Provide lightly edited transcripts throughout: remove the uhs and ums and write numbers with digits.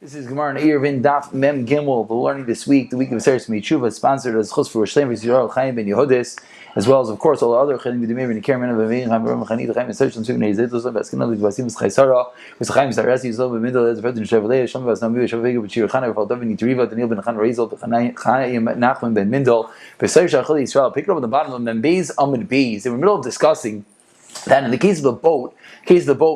This is Gemara and Eruvin Daf Mem Gimel. The learning this week, the week of Seres Mitzvah, sponsored as Chus for Shlem Yisrael Chaim Ben Yehudis, as well as of course all the other Chaim B'Demir Ben Kerman of Avin Chaim Ram Chanit Chaim Search and Sugnei Zed Losam Baskinah Lidvasim Chaisara with Chaim Sarasi Yisrael B'Middle as Ferdin Chevrolet Shem Vasnami Shavega B'Shir Chana V'Al Davin Nitriva Daniel Ben Chan Rezel Chaim Nachman Ben Mindel B'Seir Shachal Yisrael. Pick it up at the bottom of Mem Beis Amid Beis. They were in the middle of discussing that in the case of the boat,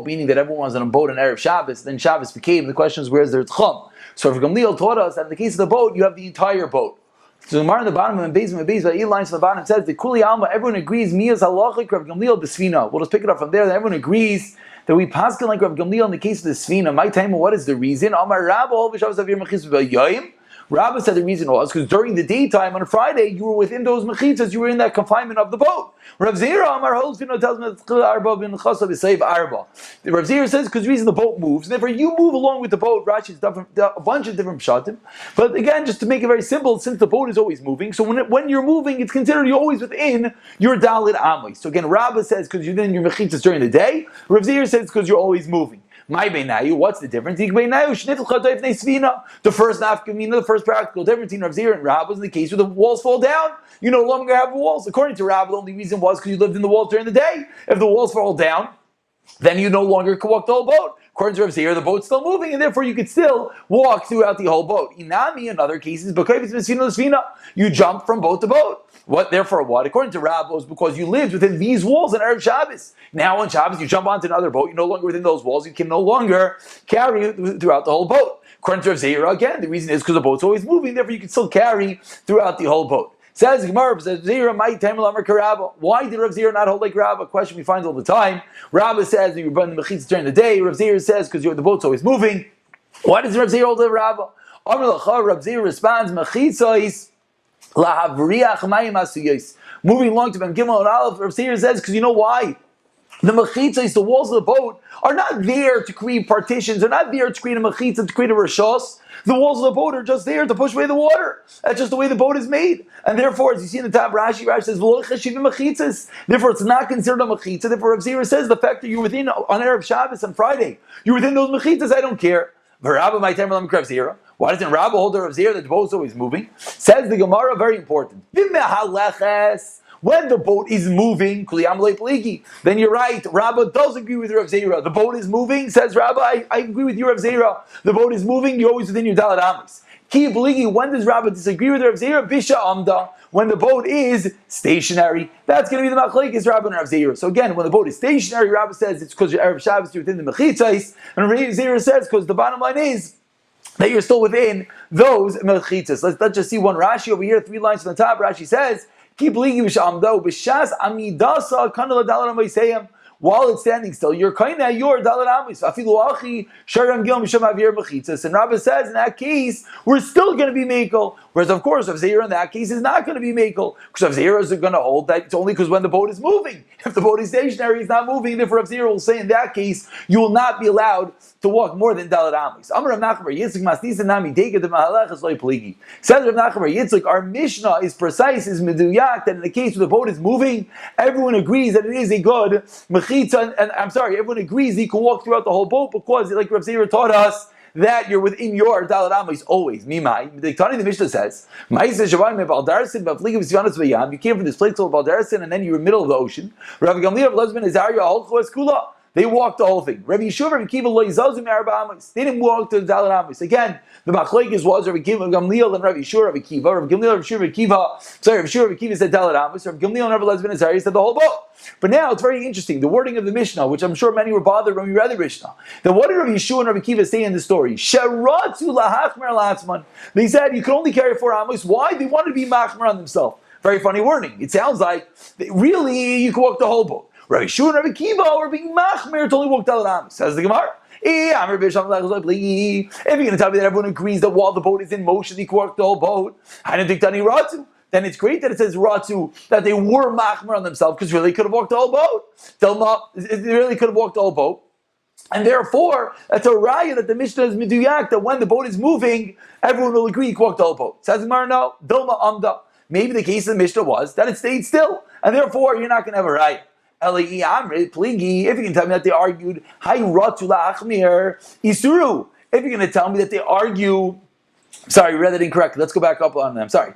meaning that everyone was on a boat on Erev Shabbos, then Shabbos became, the question is where's their Tchum? So if Gamliel taught us that in the case of the boat, you have the entire boat. So the Gemara in the bottom of the Beis, by 8 lines from the bottom, says the Kuli Alma, everyone agrees, Miyaz Halachik, Rav Gamliel B'Sfina. We'll just pick it up from there, that everyone agrees that we paskin like Rav Gamliel in the case of the Sfina. My time, what is the reason? Amar Rabba, B'Shavos Avir Mechis B'Yoyim. Rabba said the reason was because during the daytime on a Friday, you were within those mechitzas, you were in that confinement of the boat. Rav Zera Amar Holzfino tells me that Arba bin Chasav is save Arba. Rav Zera says because the reason the boat moves, and therefore you move along with the boat. Rashi's a bunch of different pshatim. But again, just to make it very simple, since the boat is always moving, so when you're moving, it's considered you're always within your Dalit Amoi. So again, Rabba says because you're in your mechitzas during the day. Rav Zera says because you're always moving. My beinayu, what's the difference? The first nafkamina, the first practical difference between Rav Zera and Rab was in the case where the walls fall down. You no longer have walls. According to Rab, the only reason was because you lived in the walls during the day. If the walls fall down, then you no longer can walk the whole boat. According to Rav Zera, the boat's still moving, and therefore you could still walk throughout the whole boat. Inami, in other cases, you jump from boat to boat. What? Therefore, what? According to Rab, was because you lived within these walls on Erev Shabbos. Now on Shabbos, you jump onto another boat. You're no longer within those walls. You can no longer carry throughout the whole boat. According to Rav Zera, again, the reason is because the boat's always moving. Therefore, you can still carry throughout the whole boat. Says Gemara, says Zera might time Karabba. Why did Rav Zera not hold like Rabba? A question we find all the time. Rabba says that you're burning the mechitzas during the day. Rav Zera says because the boat's always moving. Why does Rav Zera hold like Rabba? Amar Lacha, Rav Zera responds, mechitzas. Moving along to Ben Gimel and Aleph, Rav Zera says, because you know why? The mechitzas, the walls of the boat, are not there to create partitions. They're not there to create a mechitzah, to create a rishos. The walls of the boat are just there to push away the water. That's just the way the boat is made. And therefore, as you see in the top, Rashi says, mechitzas. Therefore, it's not considered a mechitzah. Therefore, Rav Zera says, the fact that you're within, on Erev Shabbos on Friday, you're within those mechitzas, I don't care. Why doesn't Rabba hold the Rav Zera that the boat is always moving? Says the Gemara, very important. When the boat is moving, then you're right. Rabba does agree with Rav Zera. The boat is moving, says Rabba, I agree with you, Rav Zera. The boat is moving, you're always within your Dalet Amis. When does Rabba disagree with Rav Zera? Bisha Amda. When the boat is stationary, that's going to be the machlekes Rabba and Rav Zera. So again, when the boat is stationary, Rabba says it's because you're Erev Shabbos, you're within the mechitzas, and Rav Zera says because the bottom line is that you're still within those mechitzas. Let's just see one Rashi over here, 3 lines from the top. Rashi says, while it's standing still, you're kaina your dalat amis. Afilu achi sharam gil misham avir mechitzas. And Rabbi says in that case we're still going to be mekel. Whereas of course Rav Zera in that case is not going to be mekel because Rav Zera is going to hold that it's only because when the boat is moving. If the boat is stationary, it's not moving. Therefore Rav Zera will say in that case you will not be allowed to walk more than dalat amis. Amar Rav Nachman bar Yitzchak masnisa nami dega de mahalachas loy pligi. Says Rav Nachman bar Yitzchak, our Mishnah is precise, is meduyak that in the case where the boat is moving, everyone agrees that it is a good mechitza, and I'm sorry, everyone agrees that you can walk throughout the whole boat because, like Rav Zera taught us, that you're within your Dalet Amis always. Mimai. The Mishnah says, you came from this place called Baldarsin and then you were in the middle of the ocean. Rav Gamliel, Lezman, Azariah, Holcho, Eskula. They walked the whole thing. Rabbi Yeshua, Rabbi Kiva, Lo Yizalzim, Arba Amis. They didn't walk to the Dalet Amis. Again, the machlekes was Rabbi Gamliel and Rabbi Yeshua, Rabbi Kiva. Rabbi Gamliel, Rabbi Yeshua, Rabbi Kiva. Sorry, Rabbi Yeshua, Rabbi Kiva said Dalet Amis. Rabbi Gamliel and Rabbi Lezman Azariah said the whole boat. But now it's very interesting. The wording of the Mishnah, which I'm sure many were bothered when we read the Mishnah. Then what did Rabbi Yeshua and Rabbi Kiva say in the story? Sharatu lahachmer latzman. They said you can only carry 4 amos. Why? They wanted to be machmer on themselves. Very funny wording. It sounds like really you can walk the whole boat. Rabbi Yeshua and Rabbi Kiva were being machmer to only walk Dalet Amis. Says the Gemara. If you're going to tell me that everyone agrees that while the boat is in motion, you can walk the whole boat, then it's great that it says Ratu, that they were machmer on themselves, because really could have walked the whole boat. They really could have walked the whole boat. And therefore, that's a raya that the Mishnah is miduyak, that when the boat is moving, everyone will agree you can walk the whole boat. Says the Gemara, no, Dilma Amda. Maybe the case of the Mishnah was that it stayed still, and therefore you're not going to have a raya. If you can tell me that they argued, Hay Ratu La'achmir Isuru. if you're going to tell me that they argue, sorry, read it incorrectly. Let's go back up on them. Sorry.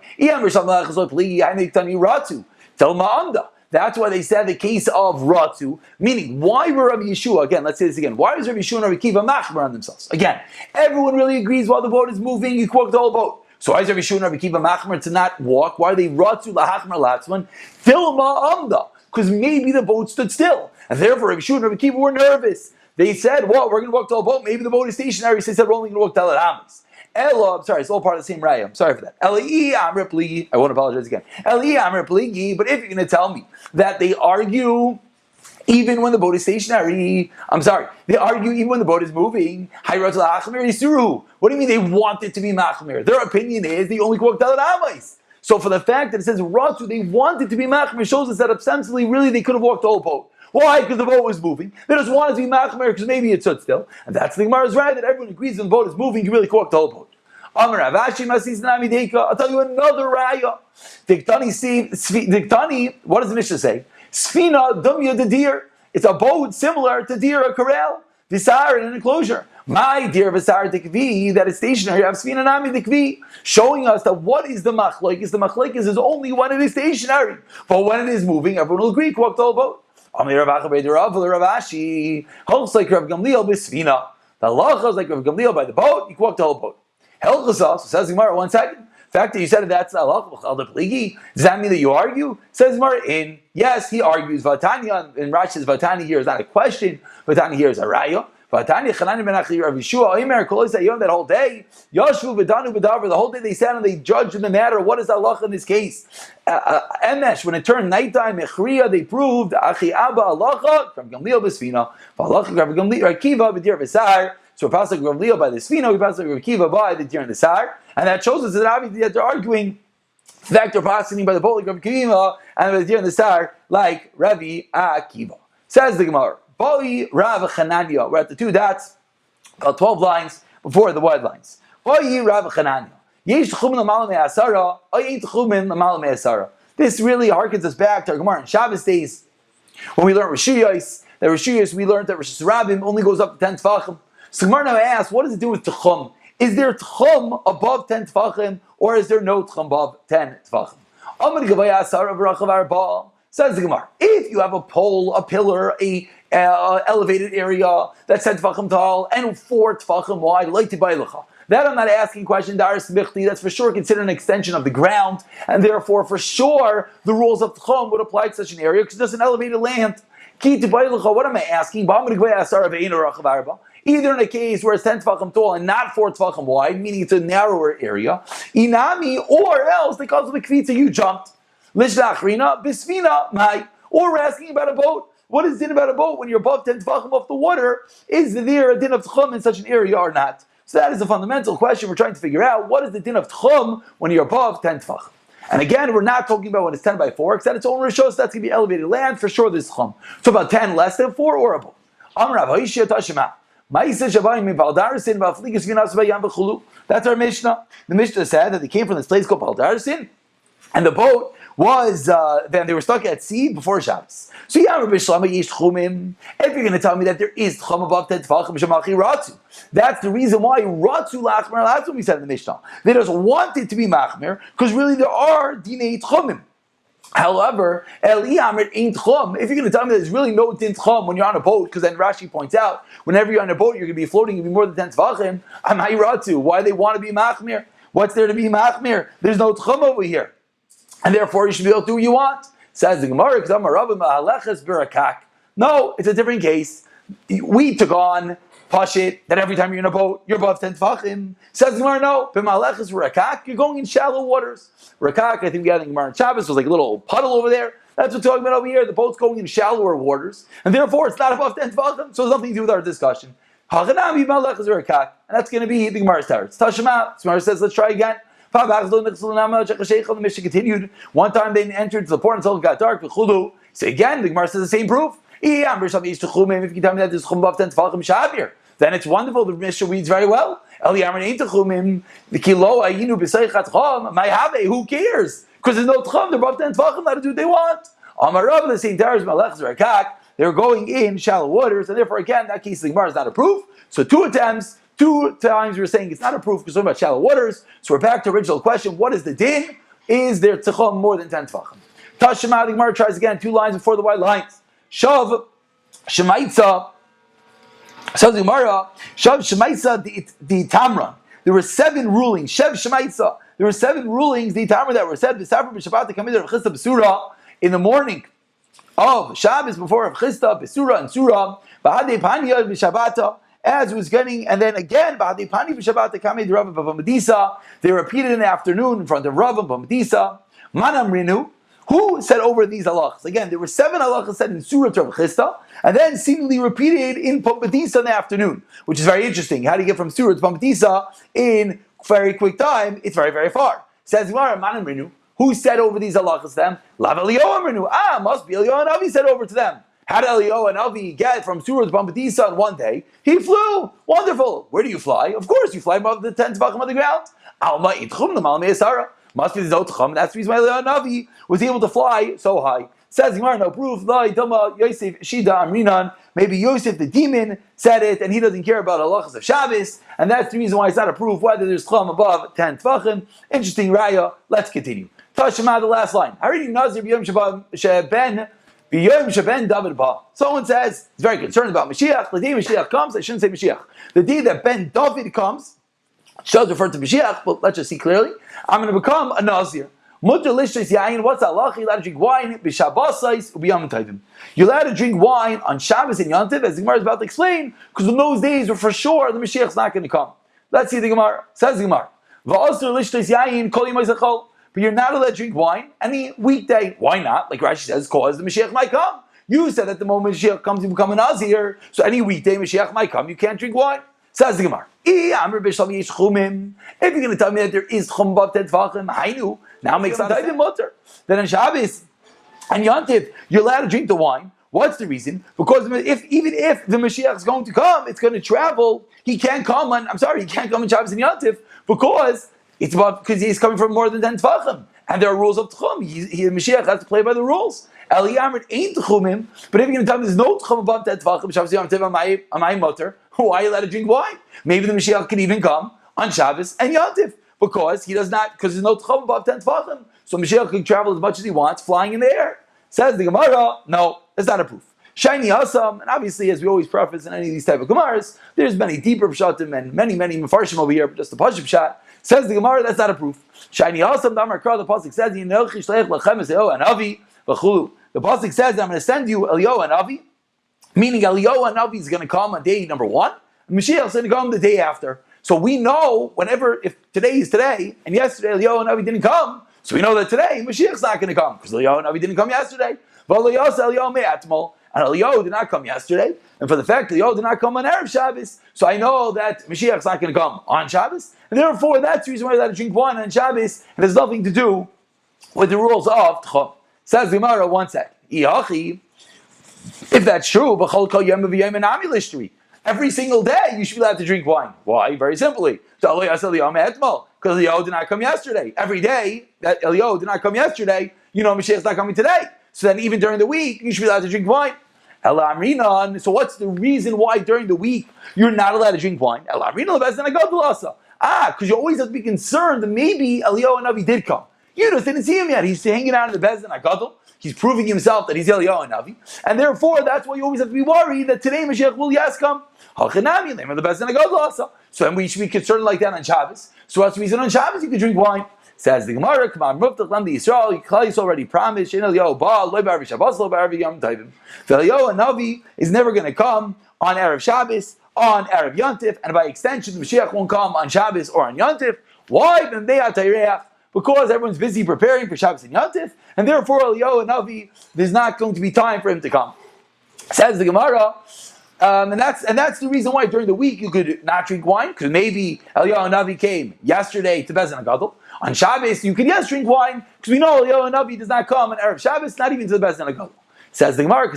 That's why they said the case of Ratu, meaning why were Rabbi Yeshua, again, let's say this again, why is Rabbi Yeshua and Rabbi Kiva machmer on themselves? Again, everyone really agrees while the boat is moving, you walk the whole boat. So why is Rabbi Yeshua and Rabbi Kiva machmer to not walk? Why are they Ratu lahachmer latzman? Tilma amda, because maybe the boat stood still. And therefore Rabbi Yeshua and Rabbi Kiva were nervous. They said, well, we're going to walk the whole boat, maybe the boat is stationary, so they said we're only going to walk Tel Amis. Ella, I'm sorry, it's all part of the same raya. I'm sorry for that. I won't apologize again. But if you're going to tell me that they argue even when the boat is stationary, I'm sorry, they argue even when the boat is moving. What do you mean they want it to be machmir? Their opinion is they only walk Dalet Amais. So for the fact that it says Ratu, they want it to be machmir, shows us that ostensibly really they could have walked the whole boat. Why? Because the boat was moving. They just wanted to be machmer because maybe it stood still. And that's the Gemara's right, that everyone agrees when the boat is moving, you really walk the whole boat. I'll tell you another raya. Diktani, what does the Mishnah say? Sfina dumya de deer. It's a boat similar to deer, a corral. Visar in an enclosure. My deer visar dikvi, that is stationary. You have sfina nami dikvi, showing us that what is the machlokes? The machlokes is only when it is stationary. But when it is moving, everyone will agree, walk the whole boat. Amir Rav Ashi, holds like Rav Gamliel bisfina. The halacha is like Rav Gamliel by the boat, you walk the whole boat. Helchasa, says Gemara, 1 second. The fact that you said that's halacha, does that mean that you argue? Says Gemara, yes, he argues. Vatanya, in Rashi's Vatanya here is not a question, Vatanya here is a raya. Vatanya Chanani ben Achi Rav Yeshua, Omer, Kolosei Yom, that whole day, Yashvu v'danu v'davar, the whole day they sat and they judged in the matter, what is halacha in this case? Emesh, when it turned nighttime, Echriya, they proved, Achi Abba halacha, from Gamliel b'sfina, halacha, Rav Gamliel, Akiva, b'dir v'sar, so we pass like Rav Gamliel by the sfina, we pass like Rav Kiva by the dir and the sar, and that shows us that obviously that they're arguing, in fact, they're passing by the boat like Rav Kiva, and by the dir and the sar, like Rabbi Akiva. Says the Gemara, Boi Rav Chananya. We're at the 2 dots, about 12 lines before the wide lines. Boi Rav Chananya. Yesh tchumin l'mal me'asara, or ain't tchumin l'mal me'asara. This really harkens us back to our Gemara in Shabbos days, when we learned Rishiyos. That Rishiyos, we learned that Rishis Rabbim only goes up to 10 tefachim. So Gemara now asks, what does it do with tchum? Is there tchum above 10 tefachim, or is there no tchum above 10 tefachim? Amar Gavaya Asara v'rachav arba. Says the Gemara, if you have a pole, a pillar, a elevated area that's 10 tefachim tall and 4 tefachim wide, like Tibaylecha. That I'm not asking question, Daris Michti, that's for sure considered an extension of the ground, and therefore for sure the rules of Tchum would apply to such an area because there's an elevated land. Ki Tibaylecha, what am I asking? Either in a case where it's 10 tefachim tall and not 4 tefachim wide, meaning it's a narrower area, Inami, or else they cause the kvitza, you jumped. Lishdachrina, bisfina, mai. Or we're asking about a boat. What is din about a boat when you're above 10 tefachim off the water? Is there a din of tchum in such an area or not? So that is a fundamental question we're trying to figure out. What is the din of tchum when you're above 10 tefachim? And again, we're not talking about when it's 10 by 4, because its own rishos, that's going to be elevated land. For sure, there's tchum. So about 10 less than 4 or above. That's our Mishnah. The Mishnah said that they came from this place called Baldarsin, and the boat was, then they were stuck at sea before Shabbos. So if you're going to tell me that there is tchum above 10 tefachim, shemachi ratu. That's the reason why ratu lachmer, that's what we said in the Mishnah. They just want it to be machmer, because really there are dinei tchumim. However, if you're going to tell me there's really no din tchum when you're on a boat, because then Rashi points out, whenever you're on a boat, you're going to be floating, you'll be more than 10 tefachim, amai ratu. Why they want to be machmer? What's there to be machmer? There's no tchum over here. And therefore you should be able to do what you want. Says the Gemara, no, it's a different case. We took on Pashit, that every time you're in a boat, you're above 10 tefachim. Says the Gemara, no, you're going in shallow waters. Rakak, I think we had in Gemara in Shabbos, was like a little puddle over there. That's what we're talking about over here. The boat's going in shallower waters, and therefore it's not above 10 tefachim, so it's nothing to do with our discussion. And that's going to be the Gemara's tower. It's Tashema. The Gemara says, let's try again. The Mishnah continued. One time they entered to the port until it got dark. So again, the Gemara says the same proof. If you can tell me that there's chum above 10 tefachim shabir, then it's wonderful. The Mishnah reads very well. Who cares? Because there's no tchum. They're above 10 tefachim. Let them do what they want. The same they're going in shallow waters, and therefore again, that case the Gemara is not a proof. So 2 attempts 2 times we're saying it's not a proof because we're talking about shallow waters. So we're back to original question. What is the din? Is there tzichum more than 10 tefachim? Tashema, the Gemara tries again, 2 lines before the white lines. Shav, Shemaitza, says the Gemara, Shav, Shemaitza, the Tamra. There were 7 rulings. Shev, Shemaitza. There were 7 rulings, the Tamra, that were said, B'safra, B'shabbat, the Kamid, Rav Chisda, B'sura, in the morning of Shabbos before Rav Chisda, B'sura, and Surah, B'hadei Panya, B'shabbata, as it was getting, and then again, B'hadei Panya, B'shabbat, the Kamid, Rav, B'vamadisa, they repeated in the afternoon in front of Rav, B'vamadisa, Manam Rinu. Who said over these halachas? Again, there were 7 halachas said in Surah to Rav Chisda, and then seemingly repeated in Pamadisa in the afternoon, which is very interesting. How do you get from Surah to Pamadisa in very quick time? It's very, very far. Says Gemara, Manam Rinu. Who said over these halachas to them? Lav Eliyahu Rinu. Must be Eliyahu Navi said over to them. How did Eliyahu Navi get from Surah to Pamadisa in one day? He flew. Wonderful. Where do you fly? Of course, you fly above the 10 tefachim on the ground. Alma itchum l'mal me'asara. Must be the Zotcham. That's the reason why Eliyahu Navi was able to fly so high. Says Gemara, no proof. Yosef Shida Amrinan. Maybe Yosef the demon said it, and he doesn't care about halachas of Shabbos, and that's the reason why it's not a proof whether there's chum above 10 tefachim. Interesting raya. Let's continue. Tashema, the last line. Already Nazir b'yom sheben David ba. Someone says he's very concerned about Mashiach. The day Mashiach comes, I shouldn't say Mashiach. The day that Ben David comes, should refer to Mashiach, but let's just see clearly. I'm going to become a Nazir. Mutter lishis yain. What's Allah? You're allowed to drink wine b'Shabbosais ubiyam tovim. You're allowed to drink wine on Shabbos and Yontiv, as the Gemara is about to explain, because in those days were for sure the Mashiach's not going to come. Let's see the Gemara. Says the Gemara. V'asur lishis yain kol yimay zachol. But you're not allowed to drink wine any weekday. Why not? Like Rashi says, cause the Mashiach might come. You said that the moment Mashiach comes, you become a Nazir. So any weekday Mashiach might come, you can't drink wine. Says the Gemara. If you're going to tell me that there is chum above 10 tefachim, hainu, now makes sense. Then on Shabbos and Yontif, you're allowed to drink the wine. What's the reason? Because even if the Mashiach is going to come, it's going to travel. He can't come on Shabbos and Yontif because he's coming from more than 10 tefachim. And there are rules of tchum. The Mashiach has to play by the rules. Eliyamrit ain't tchumim, but if you're going to tell me there's no tchum above 10 tefachim, Shabbos and Yontif, am I mutter? Why are you allowed to drink wine? Maybe the Mashiach can even come on Shabbos and Yontif, because there's no tchum above 10 tefachim. So Mashiach can travel as much as he wants, flying in the air. Says the Gemara, no, that's not a proof. Shiny Asam, and obviously, as we always preface in any of these type of Gemaras, there's many deeper pshatim and many Mefarshim over here, but just a Pashim shot. Says the Gemara, that's not a proof. Shiny Asam, the Amar Kra, the Pasuk says, the Pasuk says, I'm going to send you Eliyahu and Avi, meaning Eliyahu and Avi is going to come on day number 1, and Mashiach is going to come the day after. So we know, if today is today, and yesterday Eliyahu and Avi didn't come, so we know that today Mashiach's not going to come, because Eliyahu and Avi didn't come yesterday. And Eliyahu did not come yesterday, and for the fact that Eliyahu did not come on Erev Shabbos, so I know that Mashiach's not going to come on Shabbos, and therefore that's the reason why I let to drink wine on Shabbos, and it has nothing to do with the rules of Tchum. Says the Gemara, one sec. If that's true, every single day you should be allowed to drink wine. Why? Very simply. Because Eliyahu did not come yesterday. Every day that Eliyahu did not come yesterday, Mashiach's not coming today. So then even during the week, you should be allowed to drink wine. So what's the reason why during the week you're not allowed to drink wine? Because you always have to be concerned that maybe Eliyahu and Navi did come. You just didn't see him yet. He's hanging out in the Bezdin Agadol. He's proving himself that he's Eliyahu and Navi. And therefore, that's why you always have to be worried that today Mashiach will come. So then we should be concerned like that on Shabbos. So what's the reason on Shabbos you can drink wine? Says the Gemara, come on, Yisrael, Klal already promised, Eliyahu and Navi is never going to come on Erev Shabbos, on Erev Yontif, and by extension, the Mashiach won't come on Shabbos or on Yontif. Why? Because everyone's busy preparing for Shabbos and Yontif, and therefore Eliyahu and Navi, there's not going to be time for him to come. Says the Gemara, and that's the reason why during the week you could not drink wine, because maybe Eliyahu and Navi came yesterday to Bezdin Agadol. On Shabbos, you can drink wine, because we know Eliyahu and Navi does not come on Erev Shabbos, not even to the Bezdin Agadol. Says the Gemara,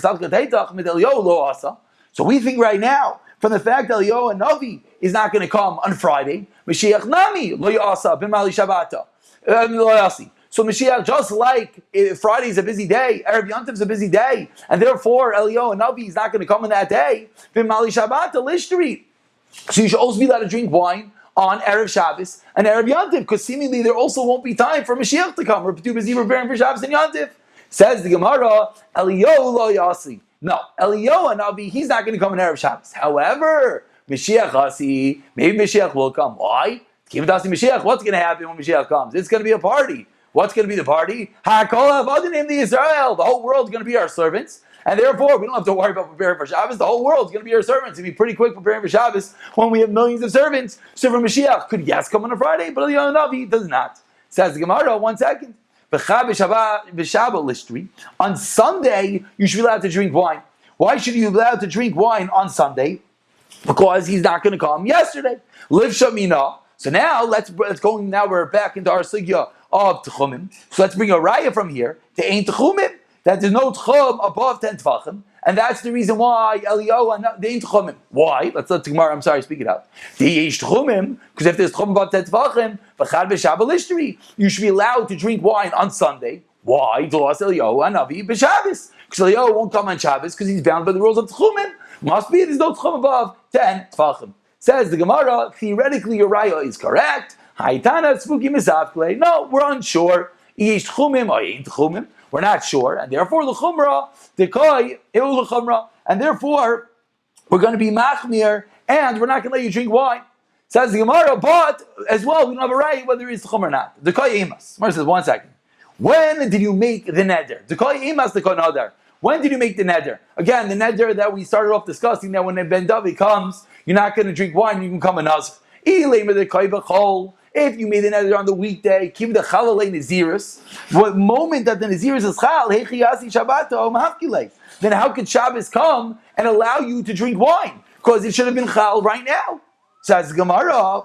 so we think right now, from the fact that Eliyahu and Navi is not going to come on Friday, Mashiach Nami lo yasa b'mali Shabbata. So Mashiach, just like Friday is a busy day, Erev Yontif is a busy day, and therefore Eliyahu and Navi is not going to come on that day. B'mali Shabbata lishtri. So you should also be allowed to drink wine on Erev Shabbos and Erev Yantiv, because seemingly there also won't be time for Mashiach to come. We're too busy preparing for Shabbos and Yantiv. Says the Gemara, Eliyahu lo yasi. No, Eliyahu Navi, he's not going to come on Erev Shabbos. However, Mashiach Hasi, maybe Mashiach will come. Why? Kivdasi Mashiach, what's going to happen when Mashiach comes? It's going to be a party. What's going to be the party? HaKol Avodim in the Israel. The whole world's going to be our servants. And therefore, we don't have to worry about preparing for Shabbos. The whole world's going to be our servants. It'll be pretty quick preparing for Shabbos when we have millions of servants. So for Mashiach, could yes come on a Friday, but Eliyahu Navi does not. Says the Gemara, 1 second. On Sunday, you should be allowed to drink wine. Why should you be allowed to drink wine on Sunday? Because he's not going to come yesterday. Liv Shamina. So now let's go. Now we're back into our sugya of Tchumim. So let's bring a raya from here to Ein Tchumim, that there's no Tchum above 10 Tvachim, and that's the reason why Eliyahu and the Ein Tchumim. Why? Let's let Gemara. I'm sorry, speak it out. The Yesh Tchumim, because if there's Tchum above 10 Tvachim, v'chad b'Shabbat lishtri, you should be allowed to drink wine on Sunday. Why? D'las Eliyahu and Navi b'Shabbos, because Eliyahu won't come on Shabbos because he's bound by the rules of Tchumim. Must be there's no Tchum above 10 Tvachim. Says the Gemara, theoretically your raya is correct. Haitana spooky misafkle. No, we're unsure. Yesh Tchumim or Ein Tchumim. We're not sure, and therefore l'chumra dekoi il l'chumra, and therefore we're going to be machmir, and we're not going to let you drink wine. Says the Gemara, but as well we don't have a right whether it's chum or not. Dekoi emas. Gemara says 1 second. When did you make the neder? Dekoi emas dekoi neder. When did you make the neder? Again, the neder that we started off discussing, that when Ben Davi comes, you're not going to drink wine, you can come a nazir. If you made the neder on the weekday, keep the chalalei naziris. What moment that the naziris is chal, hechiyasi shabbato mahafkilei. Then how could Shabbos come and allow you to drink wine? Because it should have been chal right now. Says Gemara.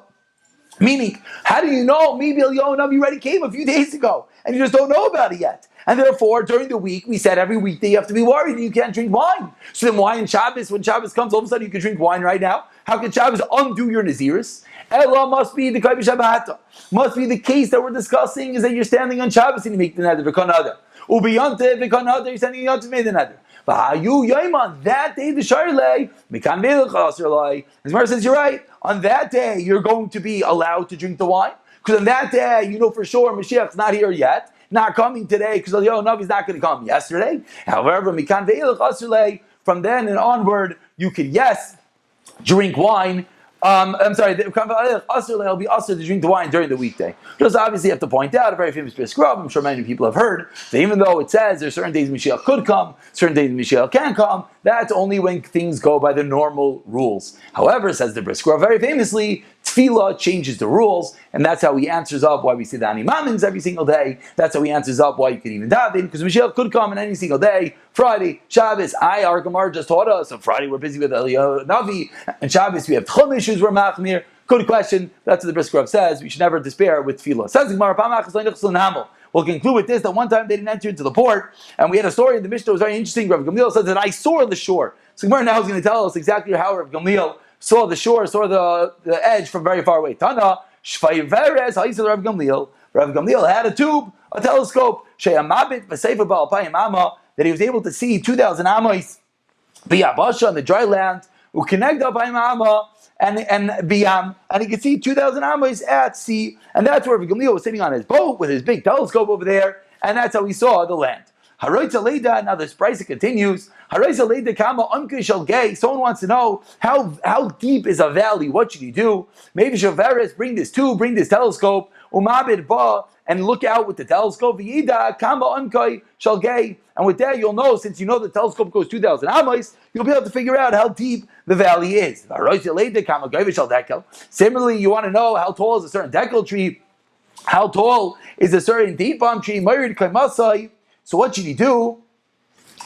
Meaning, how do you know? Maybe Eliyahu Navi already came a few days ago, and you just don't know about it yet. And therefore, during the week, we said every weekday you have to be worried and you can't drink wine. So then why in Shabbos, when Shabbos comes, all of a sudden you can drink wine right now? How can Shabbos undo your naziris? Ella must be the Kaibi Shabbata. Must be the case that we're discussing is that you're standing on Shabbos and you make the neder v'kan other. Ubiyante v'kan other, you're standing on Yontif made the neder. V'hayu yoiman, that day the Sharlei, mikan melech asrlei. As Mar says, you're right. On that day, you're going to be allowed to drink the wine. Because on that day, you know for sure Mashiach's not here yet. Not coming today because Eliyahu Navi's not going to come yesterday. However, mikan ve'ilach asrlei, from then and onward, you could, yes, drink wine. I'm sorry, will be usher to drink the wine during the weekday. Just obviously have to point out a very famous Briskrov, I'm sure many people have heard, that even though it says there's certain days Mashiach could come, certain days Mashiach can come, that's only when things go by the normal rules. However, says the Briskrov very famously, Tefillah changes the rules, and that's how he answers up why we say the Animamins every single day. That's how he answers up why you can even daven, because Mashiach could come on any single day. Friday, Shabbos, our Gemara just taught us. On Friday we're busy with Eliyahu Navi, and Shabbos we have Tchum issues, we're Machmir. Good question. That's what the Briskrov says. We should never despair with Tefillah. Says the Gemara, we'll conclude with this, that one time they didn't enter into the port, and we had a story in the Mishnah that was very interesting. Rav Gamliel says that I saw the shore. So Gemara now is going to tell us exactly how Rav Gamliel saw the shore, saw the edge from very far away. Tana, Shvay Veres, how you said Rav Gamliel? Rav Gamliel had a tube, a telescope, Sheyamabit, V'Seifa Ba'alpayim Amma, that he was able to see 2,000 Amos, B'Yabasha on the dry land, U'Kenegda B'Ayim Amma, and B'Yam, and he could see 2,000 Amos at sea, and that's where Rav Gamliel was sitting on his boat with his big telescope over there, and that's how he saw the land. Haroitza Leida, now this price continues. Haroitza Leida Kama Umke Shal Gay. Someone wants to know how deep is a valley? What should he do? Maybe Shaveres, bring this tube, bring this telescope, Umabid Ba, and look out with the telescope. V'yida Kama Umke Shal Gay. And with that you'll know, since you know the telescope goes 2,000 amos, you'll be able to figure out how deep the valley is. Haroitza Leida Kama Gay Shal Dekel. Similarly, you want to know how tall is a certain dekel tree, how tall is a certain date palm tree, Mayrid Kaimasai. So what should he do?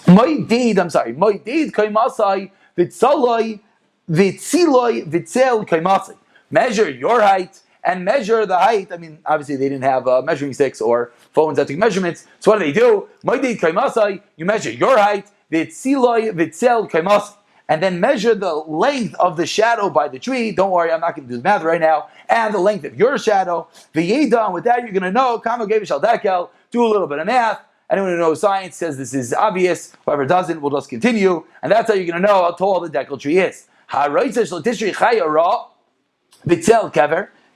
Moidid kaimasai vitsaloi vitsiloi vitzel kaimasai. Measure your height and measure the height. I mean, obviously they didn't have measuring sticks or phones that took measurements. So what do? Moidid kaimasai. You measure your height. Vitsiloi vitzel kaimasai. And then measure the length of the shadow by the tree. Don't worry, I'm not going to do the math right now. And the length of your shadow. V'yeda. And with that, you're going to know. Kama gevish al dekel. Do a little bit of math. Anyone who knows science says this is obvious. Whoever doesn't will just continue. And that's how you're going to know how tall the dekel tree is.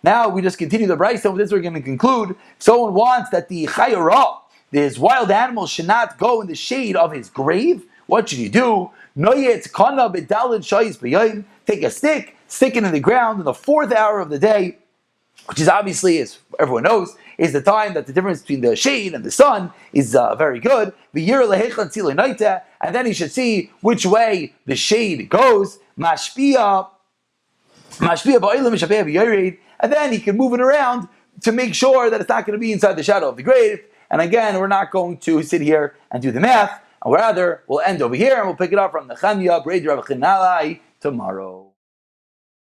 Now we just continue the brayso. With this, we're going to conclude. If someone wants that the chayara, this wild animal, should not go in the shade of his grave, what should you do? Take a stick, stick it in the ground in the 4th hour of the day, which is obviously, as everyone knows, is the time that the difference between the shade and the sun is very good. And then he should see which way the shade goes. And then he can move it around to make sure that it's not going to be inside the shadow of the grave. And again, we're not going to sit here and do the math. And rather, we'll end over here and we'll pick it up from the Chanya, Breder of Chinalai, tomorrow.